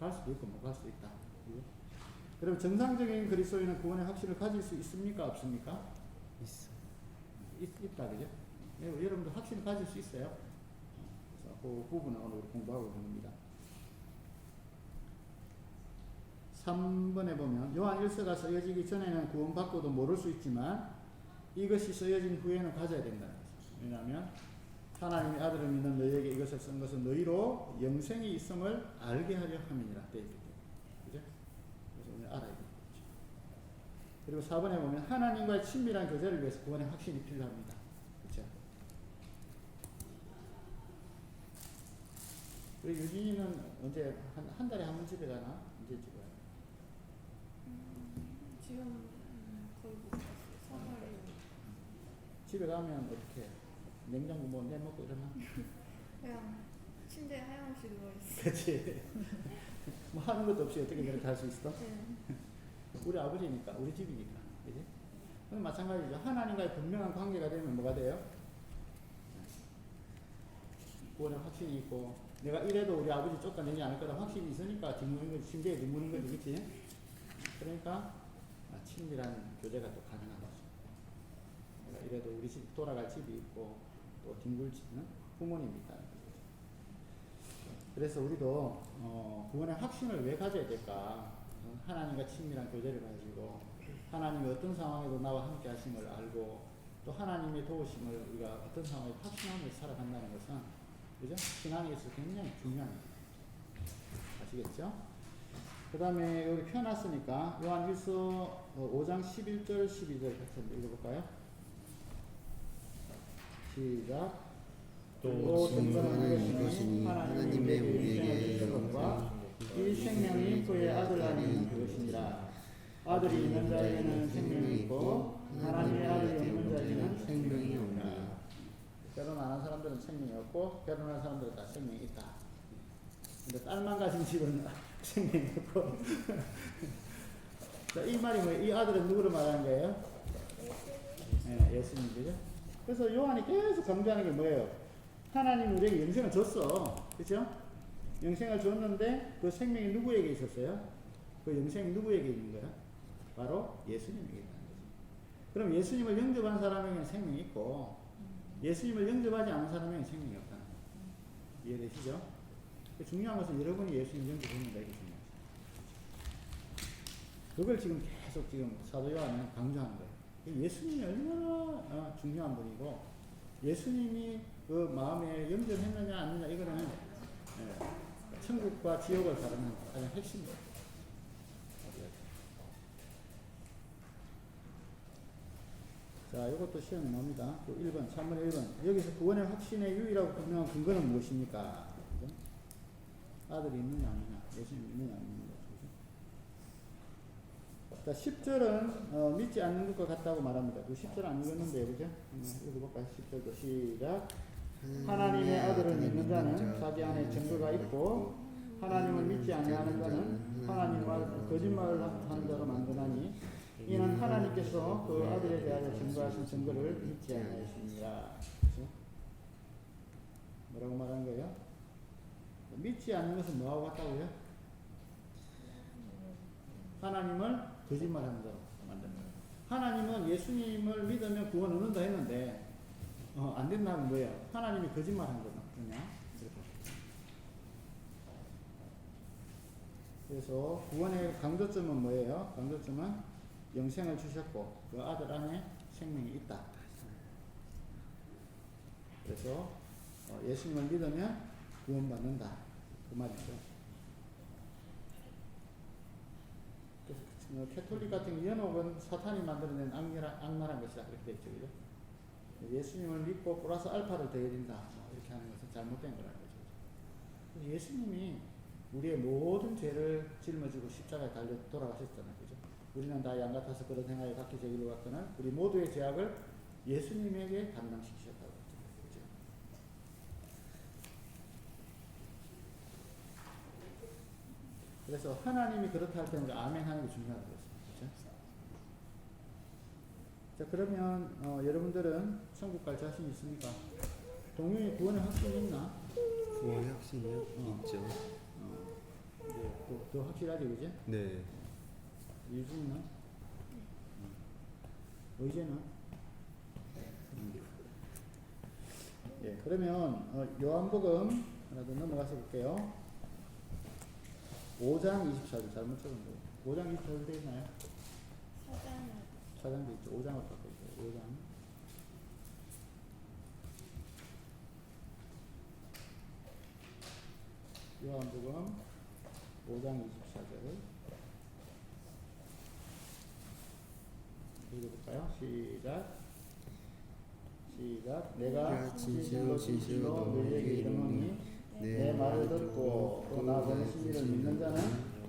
갈 수도 있고 못 갈 수도 있다. 그죠? 그럼 정상적인 그리스도인은 구원의 확신을 가질 수 있습니까? 없습니까? 있어. 있다. 그죠? 네, 여러분도 확신을 가질 수 있어요. 그래서 그 부분을 오늘 공부하고 있는 겁니다. 3번에 보면 요한 1서가 쓰여지기 전에는 구원받고도 모를 수 있지만 이것이 쓰여진 후에는 가져야 된다는 거죠. 왜냐하면 하나님의 아들을 믿는 너희에게 이것을 쓴 것은 너희로 영생이 있음을 알게 하려 함이니라 되어 있기 때문에. 그죠? 그래서 우리는 알아야 되는 거죠. 그리고 4번에 보면 하나님과의 친밀한 교제를 위해서 구원의 확신이 필요합니다. 그렇죠? 그리고 유진이는 언제 한 달에 한 번 집에 가나? 언제 집에 가나? 지금 거의 못 갔어요. 3월에. 집에 가면 어떻게 해? 냉장고 뭐 내먹고 이러나? 그냥 침대에 하염없이 누워있어요. 그치. 뭐 하는 것도 없이 어떻게 그렇게 할 수 있어? 네. 우리 아버지니까, 우리 집이니까. 그지? 그럼 마찬가지죠. 하나님과의 분명한 관계가 되면 뭐가 돼요? 구원의 확신이 있고, 내가 이래도 우리 아버지 쫓아내지 않을 거다 확신이 있으니까 뒷문인 거지, 침대에 뒷문인 거지, 그치? 그러니까, 친밀한 교제가 또 가능한 거죠. 내가 이래도 우리 집 돌아갈 집이 있고, 또 뒹굴지는 부모님이 있다는 거죠. 그래서 우리도 구원의 확신을 왜 가져야 될까? 하나님과 친밀한 교제를 가지고 하나님이 어떤 상황에도 나와 함께 하심을 알고 또 하나님의 도우심을 우리가 어떤 상황에 확신하면서 살아간다는 것은 그죠? 신앙에 있어서 굉장히 중요한 거예요. 아시겠죠? 그 다음에 여기 펴놨으니까 요한 1서 5장 11절 12절 같이 한번 읽어볼까요? 시작. 또 증거하는 이것이니 하나님의 우리에게 주신 것과 이 생명이 그의 아들 안에 있는 그것이니라. 아들이 있는 자에게는 생명이 있고 하나님의 아들이 없는 자에게는 생명이 없느니라. 결혼 안 한 사람들은 생명이 없고 결혼한 사람들은 다 생명이 있다. 근데 딸만 가진 집은 생명이 없고 자, 이 말이 뭐예요? 이 아들은 누구를 말하는 거예요? 네, 예수님. 그죠? 그래서 요한이 계속 강조하는 게 뭐예요? 하나님 우리에게 영생을 줬어. 그죠? 영생을 줬는데 그 생명이 누구에게 있었어요? 그 영생이 누구에게 있는 거야? 바로 예수님에게 있다는 거지. 그럼 예수님을 영접한 사람에게는 생명이 있고 예수님을 영접하지 않은 사람에게는 생명이 없다는 거야. 이해되시죠? 중요한 것은 여러분이 예수님 영접했는가 이게 중요하죠. 그걸 지금 계속 지금 사도 요한은 강조하는 거예요. 예수님이 얼마나 중요한 분이고 예수님이 그 마음에 영접했느냐 안 했느냐 이거는 천국과 지옥을 가르는 가장 핵심이에요. 자, 이것도 시험에 나옵니다. 또 1번, 3번에 1번. 여기서 구원의 확신의 유일하고 분명한 근거는 무엇입니까? 그죠? 아들이 있느냐 아니냐, 예수님이 있느냐 아니냐. 자, 10절은 믿지 않는 것과 같다고 말합니다. 그 10절 안 읽었는데, 그죠? 읽어볼까요? 10절도 시작. 하나님의 아들을 믿는 자는 자기 안에 증거가 있고 하나님을 믿지 아니하는 자는 하나님을 거짓말을 하는 자로 만드나니 이는 하나님께서 그 아들에 대하여 증거하신 증거를 믿지 아니하십니다. 그렇죠? 뭐라고 말하는 거예요? 믿지 않는 것은 뭐하고 같다고요? 하나님을 거짓말하는 자로 만드는 거예요. 하나님은 예수님을 믿으면 구원 얻는다 했는데 안 된다면 뭐예요? 하나님이 거짓말한 거냐? 이렇게. 그래서 구원의 강조점은 뭐예요? 강조점은 영생을 주셨고 그 아들 안에 생명이 있다. 그래서 예수님을 믿으면 구원받는다. 그 말이죠. 캐톨릭 같은 연옥은 사탄이 만들어낸 악랄한 것이다. 그렇게 되어 있죠. 그죠? 예수님을 믿고 플러스 알파를 더해야 된다. 이렇게 하는 것은 잘못된 거라는 거죠. 예수님이 우리의 모든 죄를 짊어지고 십자가에 달려 돌아가셨잖아요. 그죠? 우리는 다 양 같아서 그런 행하여 각기 제 길로 갔거나 우리 모두의 죄악을 예수님에게 감당시키셨다고 했죠. 그죠? 그래서 하나님이 그렇다 할 때는 아멘 하는 게 중요하다고 했습니다. 그죠? 자, 그러면 여러분들은 천국 갈 자신 있습니까? 동영이 구원의 확신이 있나? 구원의 확신이요? 있죠. 이제 더 확실하지, 그지? 네. 유진이는? 의제는? 예, 그러면 요한복음 하나 더 넘어가서 볼게요. 5장 24절 잘못 적은 거. 5장 24절 되어 있나요? 사장은 4장도 있죠. 5장을 바꿔 있어요. 5장. 요한복음 5장 24절 읽어볼까요? 시작. 내가 진실로 진실로 너희에게 이르노니 내 말을 듣고 또 나 보내신 이를 믿는 자는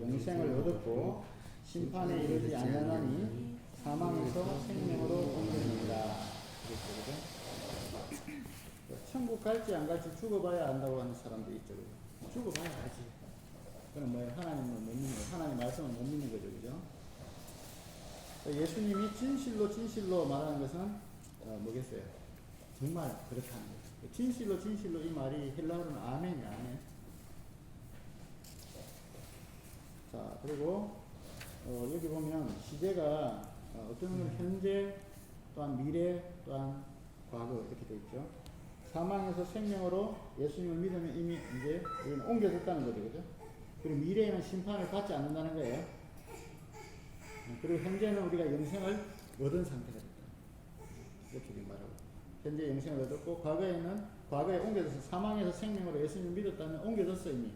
영생을 얻었고 심판에 이르지 아니하나니 사망에서 생명으로 옮겨진다. 천국 갈지 안 갈지 죽어봐야 안다고 하는 사람도 있죠. 그죠? 죽어봐야 알지. 그럼 뭐예요? 하나님을 못 믿는 거예요. 하나님 말씀을 못 믿는 거죠. 그죠? 예수님이 진실로 말하는 것은 뭐겠어요? 정말 그렇다는 거예요. 진실로 이 말이 헬라어로는 아멘이야. 아멘. 자, 그리고 여기 보면 시제가 어떤 건 현재 또한 미래 또한 과거 이렇게 되어 있죠. 사망에서 생명으로 예수님을 믿으면 이미 이제 우리는 옮겨졌다는 거죠. 그죠? 그리고 미래에는 심판을 받지 않는다는 거예요. 그리고 현재는 우리가 영생을 얻은 상태가 됐다. 이렇게 말하고. 현재 영생을 얻었고, 과거에 옮겨져서 사망에서 생명으로 예수님을 믿었다면 옮겨졌어, 이미.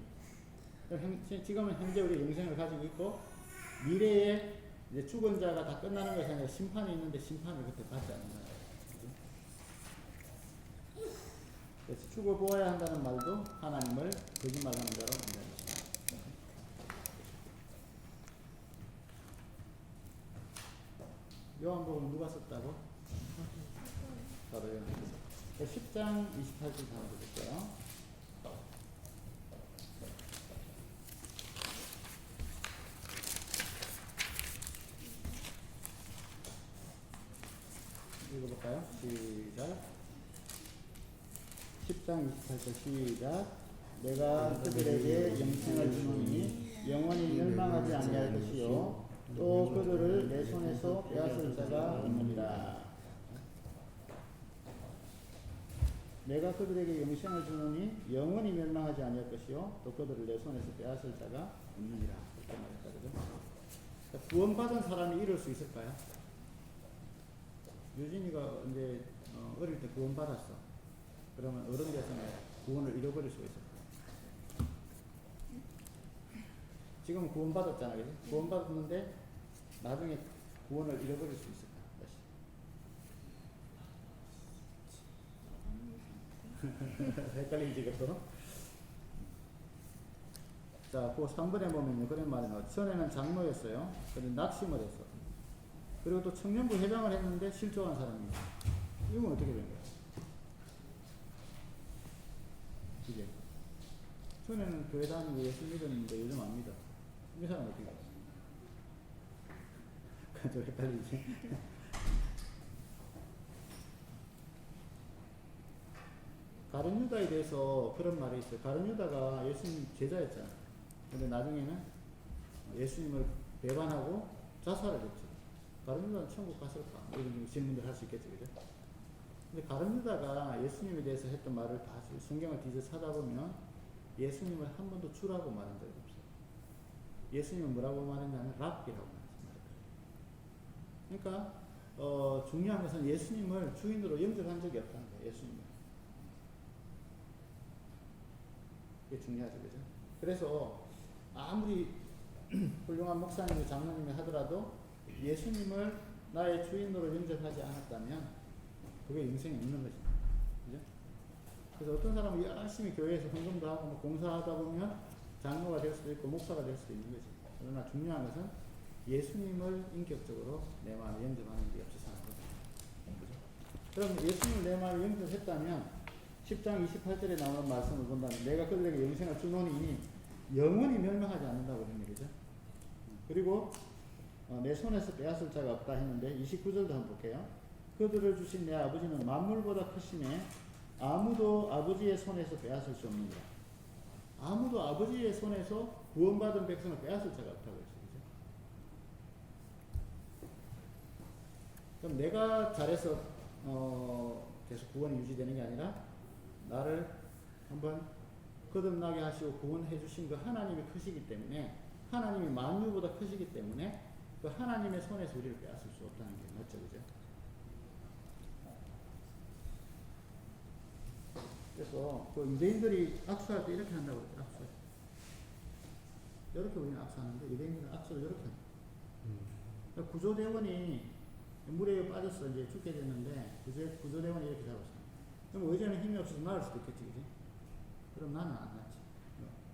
지금은 현재 우리 영생을 가지고 있고, 미래에 이제 죽은 자가 다 끝나는 것이 아니라 심판이 있는데 심판을 그때 받지 않는다. 그래서 죽어보아야 한다는 말도 하나님을 거짓말하는 자로 만드는 것입니다. 요한복음 누가 썼다고? 바로 요한복음. 10장 28절 한번 볼게요. 읽어볼까요? 시작. 10장 28절 시작. 내가 그들에게 영생을 주노니 영원히 멸망하지 아니할 것이요 또 그들을 내 손에서 빼앗을 자가 없느니라. 내가 그들에게 영생을 주노니 영원히 멸망하지 아니할 것이요 또 그들을 내 손에서 빼앗을 자가 없느니라. 이렇게 말했거든요. 구원받은 사람이 이럴 수 있을까요? 유진이가 이제 어릴 때 구원받았어. 그러면 어른 돼서는 구원을 잃어버릴 수가 있을 거예요. 지금 구원받았잖아, 그지? 구원받았는데 나중에 구원을 잃어버릴 수 있을 거야. 헷갈리지, 그것도? 자, 그 3번에 보면요, 그런 말이 나와요. 전에는 장로였어요. 그런데 낙심을 했어. 그리고 또 청년부 회장을 했는데 실족한 사람입니다. 이건 어떻게 된 거야? 이게 전에는 교회 다니고 예수 믿었는데 요즘 안 믿어. 이 사람 어떻게 돼? 좀 헷갈리지? 가룟 유다에 대해서 그런 말이 있어요. 가룟 유다가 예수님 제자였잖아. 근데 나중에는 예수님을 배반하고 자살을 했죠. 가룟 유다는 천국 갔을까? 이런 질문들 할 수 있겠죠, 그죠? 근데 가룟 유다가 예수님에 대해서 했던 말을 다 성경을 뒤져 찾아보면 예수님을 한 번도 주라고 말한 적이 없어요. 예수님은 뭐라고 말했냐면 랍비라고 말했어요. 그러니까 중요한 것은 예수님을 주인으로 영접한 적이 없다는 거예요. 예수님을. 이게 중요하죠, 그죠? 그래서 아무리 훌륭한 목사님이 장로님이 하더라도 예수님을 나의 주인으로 영접하지 않았다면 그게 영생이 없는 것입니다. 그죠? 그래서 어떤 사람은 열심히 교회에서 헌금도 하고 뭐 공사하다 보면 장로가 될 수도 있고 목사가 될 수도 있는 거지. 그러나 중요한 것은 예수님을 인격적으로 내 마음에 영접하는 게 없이 사는 거죠. 그럼 예수님을 내 마음에 영접했다면 10장 28절에 나오는 말씀을 본다면 내가 그들에게 영생을 주노니 영원히 멸망하지 않는다고 그런 얘기죠. 그리고 내 손에서 빼앗을 자가 없다 했는데 29절도 한번 볼게요. 그들을 주신 내 아버지는 만물보다 크시네 아무도 아버지의 손에서 빼앗을 수 없느니라. 아무도 아버지의 손에서 구원받은 백성을 빼앗을 자가 없다고 했어요. 그죠? 그럼 내가 잘해서 계속 구원이 유지되는 게 아니라 나를 한번 거듭나게 하시고 구원해 주신 그 하나님이 크시기 때문에, 하나님이 만유보다 크시기 때문에 그 하나님의 손에서 우리를 빼앗을 수 없다는 게 맞죠, 그죠? 그래서 그 유대인들이 악수할 때 이렇게 한다고 그랬죠. 악수. 이렇게 우리는 악수하는데 유대인들은 악수를 이렇게 합니다. 그러니까 구조대원이 물에 빠져서 이제 죽게 됐는데 구조대원이 이렇게 잡았어요. 그럼 의자는 힘이 없어서 나을 수도 있겠지, 그지? 그럼 나는 안 낫지.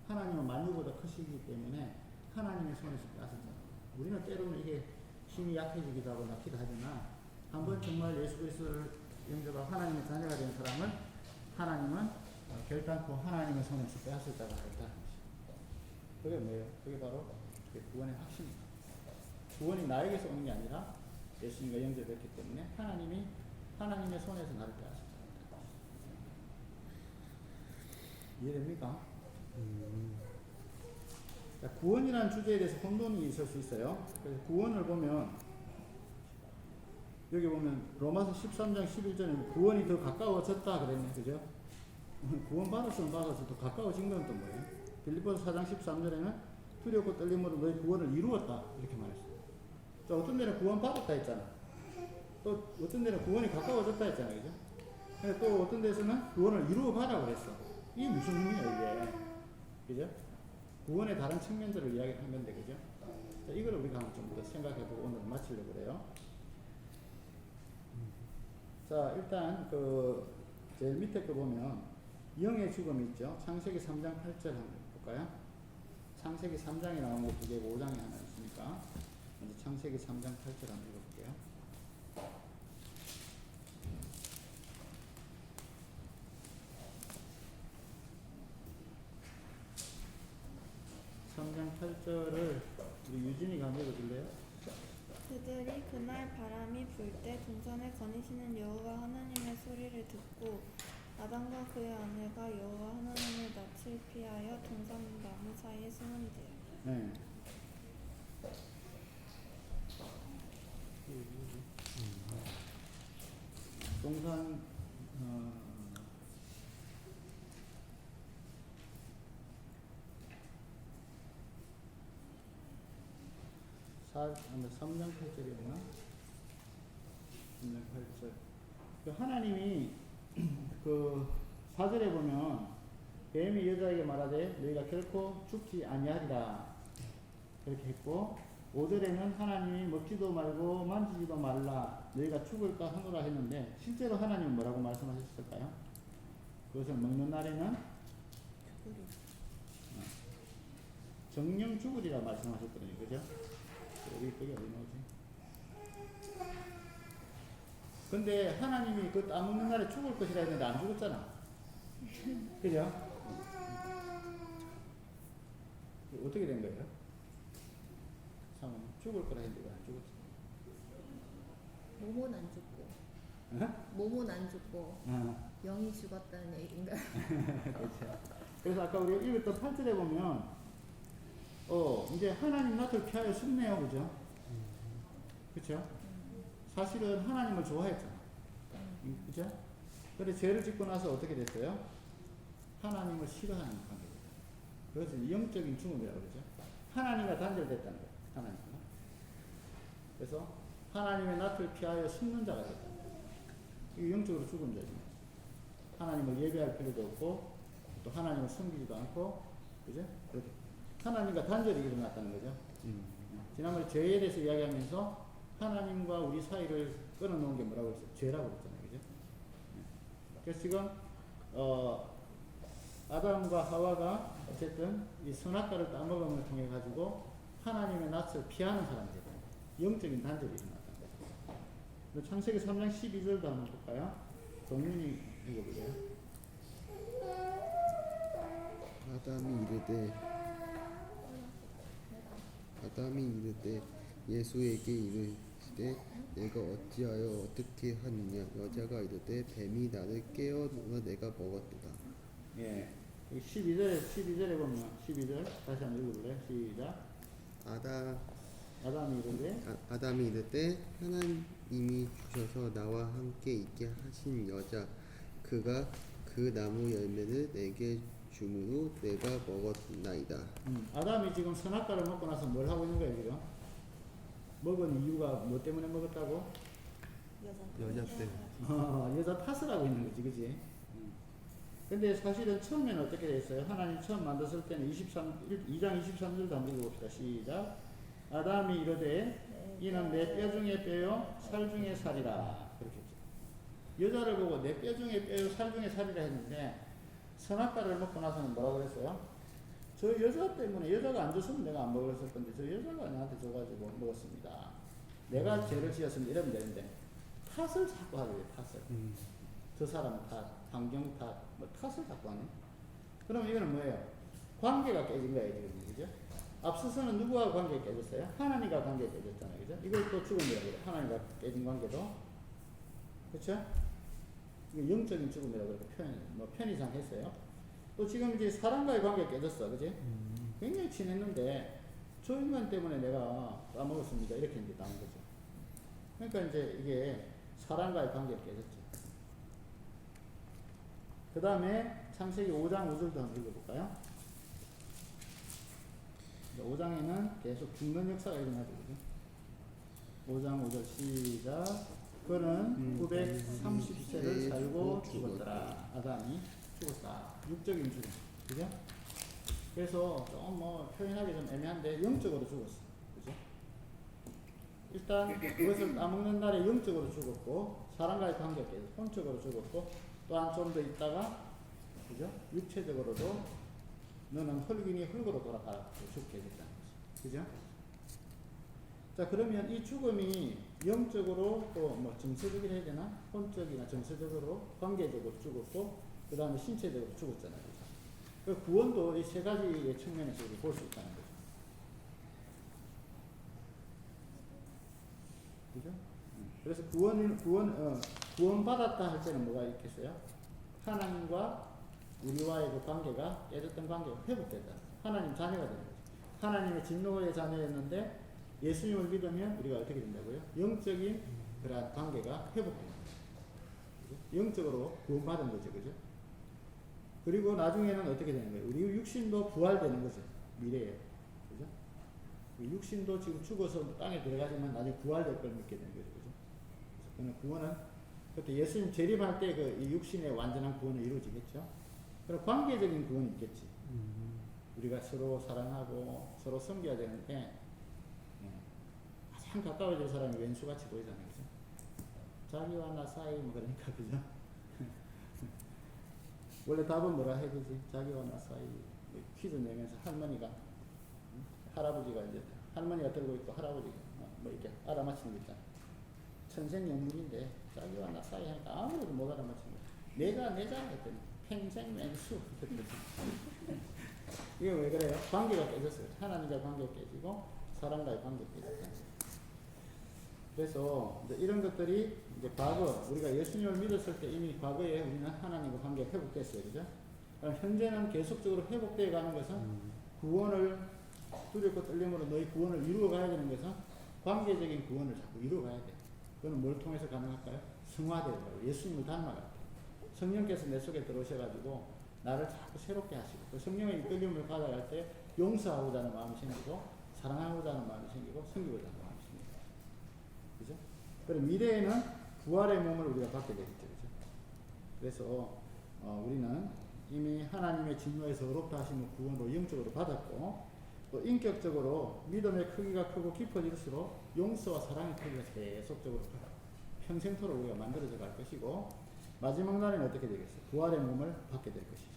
하나님은 만유보다 크시기 때문에 하나님의 손에서 빼앗았잖아. 우리는 때로는 이게 힘이 약해지기도 하고 낫기도 하지만 한번 정말 예수 그리스도를 영접하고 하나님의 자녀가 된 사람은 하나님은 결단코 하나님의 손에서 빼앗을 자가 없다. 그게 뭐예요? 그게 바로 구원의 확신입니다. 구원이 나에게서 오는 게 아니라 예수님과 영접했기 때문에 하나님이 하나님의 손에서 나를 빼앗을 자가 없다. 이해됩니까? 자, 구원이라는 주제에 대해서 혼돈이 있을 수 있어요. 그래서 구원을 보면 여기 보면 로마서 13장 11절에 구원이 더 가까워졌다 그랬네, 그죠? 구원받았으면 받아서 더 가까워진 건 또 뭐예요? 빌립보서 4장 13절에는 두렵고 떨림으로 너희 구원을 이루었다 이렇게 말했어요. 자, 어떤 데는 구원받았다 했잖아. 또 어떤 데는 구원이 가까워졌다 했잖아, 그죠? 근데 또 어떤 데서는 구원을 이루어가라고 그랬어. 이게 무슨 의미야 이게? 그죠? 구원의 다른 측면들을 이야기한 건데, 그죠? 자, 이걸 우리가 한번 좀 더 생각해보고 오늘 마치려고 그래요. 자, 일단 그 제일 밑에 거 보면 영의 죽음이 있죠. 창세기 3장 8절 한번 볼까요? 창세기 3장에 나온 거 두 개고 5장에 하나 있으니까 먼저 창세기 3장 8절 한번 읽어볼게요. (3장 8절을) 우리 유진이가 한번 읽어줄래요? 그들이 그날 바람이 불 때 동산에 거니시는 여호와 하나님의 소리를 듣고 아담과 그의 아내가 여호와 하나님의 낯을 피하여 동산 나무 사이에 숨은지라. 네. 동산 사 3장 8절이었나? 3장 8절. 그 하나님이 그 4절에 보면 뱀이 여자에게 말하되 너희가 결코 죽지 아니하리라 그렇게 했고, 5절에는 하나님이 먹지도 말고 만지지도 말라 너희가 죽을까 하노라 했는데 실제로 하나님은 뭐라고 말씀하셨을까요? 그것을 먹는 날에는 정령 죽으리라 말씀하셨거든요. 그죠? 여기 그게 어디 나오지? 근데 하나님이 그 따먹는 날에 죽을 것이라 했는데 안 죽었잖아. 그죠? 어떻게 된 거예요? 상황 죽을 거라 했는데 왜 안 죽었지? 몸은 안 죽고 어? 몸은 안 죽고 어. 영이 죽었다는 얘기인가? 그렇죠. 그래서 아까 우리가 읽었던 8절에 보면 이제 하나님 낯을 피하여 숨네요. 그죠? 그쵸? 사실은 하나님을 좋아했잖아. 그죠? 그런데 죄를 짓고 나서 어떻게 됐어요? 하나님을 싫어하는 관계입니다. 그것은 영적인 죽음이라고 그러죠. 하나님과 단절됐다는 거예요. 하나님과. 그래서 하나님의 낯을 피하여 숨는 자가 됐다. 이게 영적으로 죽은 자죠. 하나님을 예배할 필요도 없고 또 하나님을 섬기지도 않고, 그죠? 그렇게 하나님과 단절이 일어났다는 거죠. 지난번에 죄에 대해서 이야기하면서 하나님과 우리 사이를 끊어놓은 게 뭐라고 했어요? 죄라고 했잖아요. 그죠? 그래서 지금 아담과 하와가 어쨌든 이 선악과를 따먹음을 통해 가지고 하나님의 낯을 피하는 사람이 됐다. 영적인 단절이 일어났다는 거죠. 창세기 3장 12절도 한번 볼까요? 동윤이 읽어보세요. 아담이 이르되 예수에게 이르시되 내가 어찌하여 어떻게 하느냐. 여자가 이르되 뱀이 나를 깨어 내가 먹었도다. 예. 12절에 12절에 보면 12절 다시 한번 읽어볼래요? 시작. 아담이 이르되 아담이 이르되 하나님이 주셔서 나와 함께 있게 하신 여자 그가 그 나무 열매를 내게 주므로 내가 먹었나이다. 아담이 지금 선악과를 먹고 나서 뭘 하고 있는 거예요 지금? 먹은 이유가 뭐 때문에 먹었다고? 여자 때문에. 여자 탓을 하고 있는 거지, 그지? 근데 사실은 처음에는 어떻게 됐어요? 하나님 처음 만들었을 때는 2장 23절도 한번 읽어봅시다. 시작. 아담이 이르되 이는 내 뼈 중에 뼈요 살 중에 살이라. 그렇게 했죠. 여자를 보고 내 뼈 중에 뼈요 살 중에 살이라 했는데 선악과를 먹고 나서는 뭐라고 그랬어요? 저 여자 때문에 여자가 안 줬으면 내가 안 먹었을 건데 저 여자가 나한테 줘가지고 먹었습니다. 내가 죄를 지었으면 이러면 되는데 탓을 자꾸 하게 돼요. 탓을. 저 사람 탓, 환경 탓, 뭐 탓을 자꾸 하네. 그럼 이거는 뭐예요? 관계가 깨진 거예요 지금, 그죠? 앞서서는 누구와 관계가 깨졌어요? 하나님과 관계가 깨졌잖아요, 그죠? 이걸 또 죽음이라고 해요. 하나님과 깨진 관계도, 그렇죠? 이게 영적인 죽음이라고 그렇게 편의상 했어요. 또 지금 이제 사람과의 관계가 깨졌어, 그지? 굉장히 친했는데 저 인간 때문에 내가 까먹었습니다. 이렇게 이제 나온 거죠. 그러니까 이제 이게 사람과의 관계가 깨졌죠. 그 다음에 창세기 5장 5절도 한번 읽어볼까요? 5장에는 계속 죽는 역사가 일어나죠. 그죠? 5장 5절 시작. 그는 930세를 살고 죽었더라. 아담이 죽었다. 육적인 죽음. 그죠? 그래서 좀 뭐 표현하기 좀 애매한데 영적으로 죽었어. 그죠? 일단 그것을 따먹는 날에 영적으로 죽었고 사람과의 관계가 깨져 혼적으로 죽었고 또한 좀 더 있다가 그죠? 육체적으로도 너는 흙이니 흙으로 돌아가라 죽게 됐다는 거죠. 그죠? 자 그러면 이 죽음이 영적으로 또 뭐 정서적이라 해야 되나? 혼적이나 정서적으로 관계적으로 죽었고 그 다음에 신체적으로 죽었잖아요. 그죠? 그 구원도 이 세 가지의 측면에서 볼 수 있다는 거죠. 그죠? 그래서 구원받았다 할 때는 뭐가 있겠어요? 하나님과 우리와의 그 관계가 깨졌던 관계가 회복됐다. 하나님 자녀가 되는 거죠. 하나님의 진노의 자녀였는데 예수님을 믿으면 우리가 어떻게 된다고요? 영적인 그러한 관계가 회복됩니다. 영적으로 구원받은 거죠. 그죠? 그리고 나중에는 어떻게 되는 거예요? 우리 육신도 부활되는 거죠. 미래에. 그죠? 육신도 지금 죽어서 땅에 들어가지만 나중에 부활될 걸 믿게 되는 거죠. 그죠? 그래서 구원은 그때 예수님 재림할 때 그 육신의 완전한 구원은 이루어지겠죠. 그럼 관계적인 구원이 있겠지. 우리가 서로 사랑하고 서로 섬겨야 되는데 가장 가까워질 사람이 왼수같이 보이잖아요. 그죠? 자기와 나 사이 뭐 그러니까 그죠? 원래 답은 뭐라 해야 되지? 자기와 나 사이 퀴즈 내면서 할머니가 할아버지가 이제 할머니가 들고 있고 할아버지가 뭐 이렇게 알아맞히는 거 있잖아. 천생연분인데 자기와 나 사이 하니까 아무래도 못 알아맞히는 거야. 내자 했더니 평생맹수 이게 왜 그래요? 관계가 깨졌어요. 하나님과 관계가 깨지고 사람과의 관계가 깨졌어요. 그래서 이제 이런 것들이 이제 과거 우리가 예수님을 믿었을 때 이미 과거에 우리는 하나님과 관계가 회복됐어요. 그죠? 그럼 현재는 계속적으로 회복되어 가는 것은 구원을 두렵고 떨림으로 너희 구원을 이루어 가야 되는 것은 관계적인 구원을 자꾸 이루어 가야 돼. 그건 뭘 통해서 가능할까요? 승화되고 예수님을 닮아갈 때 성령께서 내 속에 들어오셔가지고 나를 자꾸 새롭게 하시고 그 성령의 이끌림을 받아갈 때 용서하고자 하는 마음이 생기고 사랑하고자 하는 마음이 생기고 섬기고자 하는 마음이 생깁니다. 그죠? 그럼 미래에는 부활의 몸을 우리가 받게 되겠죠. 그죠? 그래서 우리는 이미 하나님의 진노에서 의롭다 하심을 구원으로 영적으로 받았고 또 인격적으로 믿음의 크기가 크고 깊어질수록 용서와 사랑의 크기가 계속적으로 평생토록 우리가 만들어져 갈 것이고 마지막 날에는 어떻게 되겠어요? 부활의 몸을 받게 될 것이죠.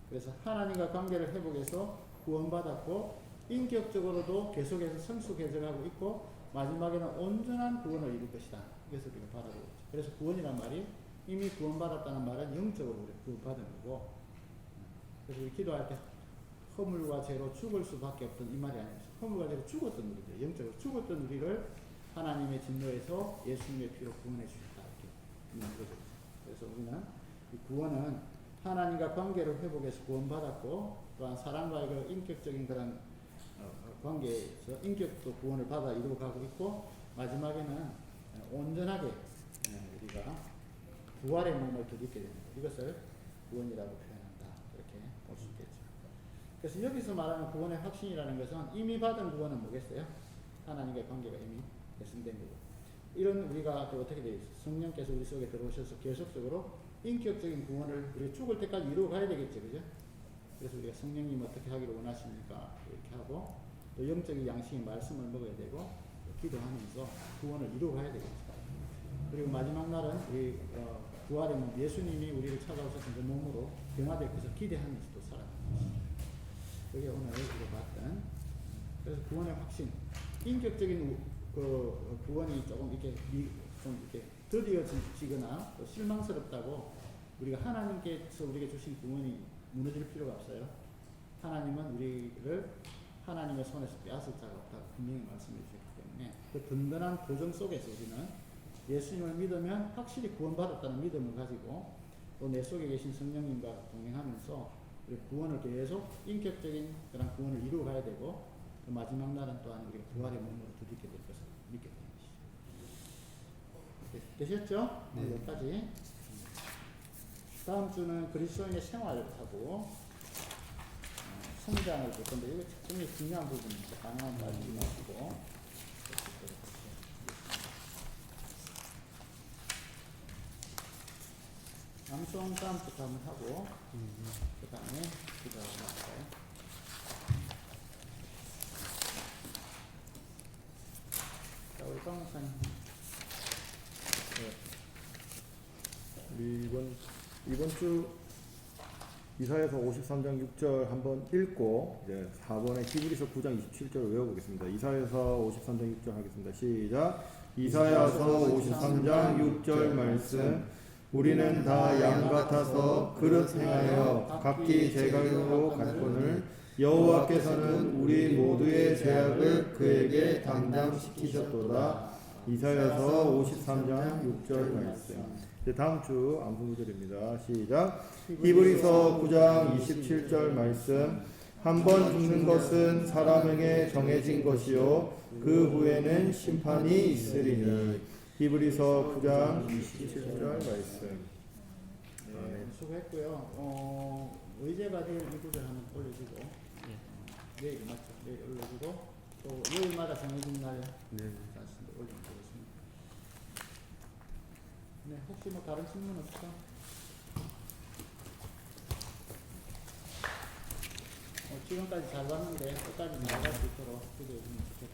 그래서 하나님과 관계를 회복해서 구원받았고 인격적으로도 계속해서 성숙해져가고 있고 마지막에는 온전한 구원을 이룰 것이다. 이것을 우리가 바라보고 있죠. 그래서 구원이란 말이 이미 구원받았다는 말은 영적으로 우리 구원받은 거고 그래서 우리 기도할 때 허물과 죄로 죽을 수밖에 없던 이 말이 아니죠. 허물과 죄로 죽었던 우리들, 영적으로 죽었던 우리를 하나님의 진노에서 예수님의 피로 구원해 주셨다. 이렇게 있는 거죠. 그래서 우리는 이 구원은 하나님과 관계를 회복해서 구원받았고 또한 사람과의 그 인격적인 그런 관계에서 인격도 구원을 받아 이루어가고 있고 마지막에는 온전하게 우리가 부활의 몸을 드리게 됩니다. 이것을 구원이라고 표현한다. 그렇게 볼 수 있겠죠. 그래서 여기서 말하는 구원의 확신이라는 것은 이미 받은 구원은 뭐겠어요? 하나님과의 관계가 이미 개선된 거고 이런 우리가 또 어떻게 되어 있어요? 성령께서 우리 속에 들어오셔서 계속적으로 인격적인 구원을 우리가 죽을 때까지 이루어 가야 되겠죠. 그죠? 그래서 우리가 성령님 어떻게 하기를 원하십니까? 이렇게 하고 또 영적인 양식의 말씀을 먹어야 되고 또 기도하면서 구원을 이루어 가야 되겠죠. 그리고 마지막 날은 우리 부활의 몸 예수님이 우리를 찾아오셨던 그 몸으로 변화될 것을 기대하면서 또 살아가는 것이죠. 그게 오늘 우리가 봤던 그래서 구원의 확신 인격적인 그 구원이 조금 이렇게 좀 이렇게 더디어지거나 또 실망스럽다고 우리가 하나님께서 우리에게 주신 구원이 무너질 필요가 없어요. 하나님은 우리를 하나님의 손에서 빼앗을 자가 없다고 분명히 말씀해 주셨기 때문에 그 든든한 도전 속에서 우리는 예수님을 믿으면 확실히 구원받았다는 믿음을 가지고 또 내 속에 계신 성령님과 동행하면서 우리 구원을 계속 인격적인 그런 구원을 이루어 가야 되고 그 마지막 날은 또한 우리가 부활의 몸으로 드리게 될 것을 믿게 되는 것이죠. 되셨죠? 네. 여기까지. 다음 주는 그리스도인의 생활하고 성장을 볼 건데 이거 굉장히 중요한 부분입니다. 가능한 빠지지 마시고. 암송 다음부터 한번 하고 그 다음에 기도하고 나갈까요? 자, 우리 강 목사님. 우리 이번 주 이사야서 53장 6절 한번 읽고 이제 4번에 히브리서 9장 27절을 외워보겠습니다. 이사야서 53장 6절 하겠습니다. 시작. 이사야서 53장 6절 말씀. 우리는 다 양 같아서 그릇 행하여 각기 제갈로 갔거늘 여호와께서는 우리 모두의 죄악을 그에게 담당시키셨도다. 이사야서 53장 6절 말씀. 이제 다음 주 암송 구절입니다. 시작. 히브리서 9장 27절 말씀. 한 번 죽는 것은 사람에게 정해진 것이요 그 후에는 심판이 있으리니. 히브리서 9장 27절 말씀. 네, 수고했고요. 의제가 될 이 구절 한번 올려주고 내일 맞죠? 내일 올려주고 또 요일마다 정해진 날 다시 올려드리겠습니다. 네, 혹시 뭐 다른 질문 없을까? 지금까지 잘 봤는데 끝까지 나아갈 수 있도록 기도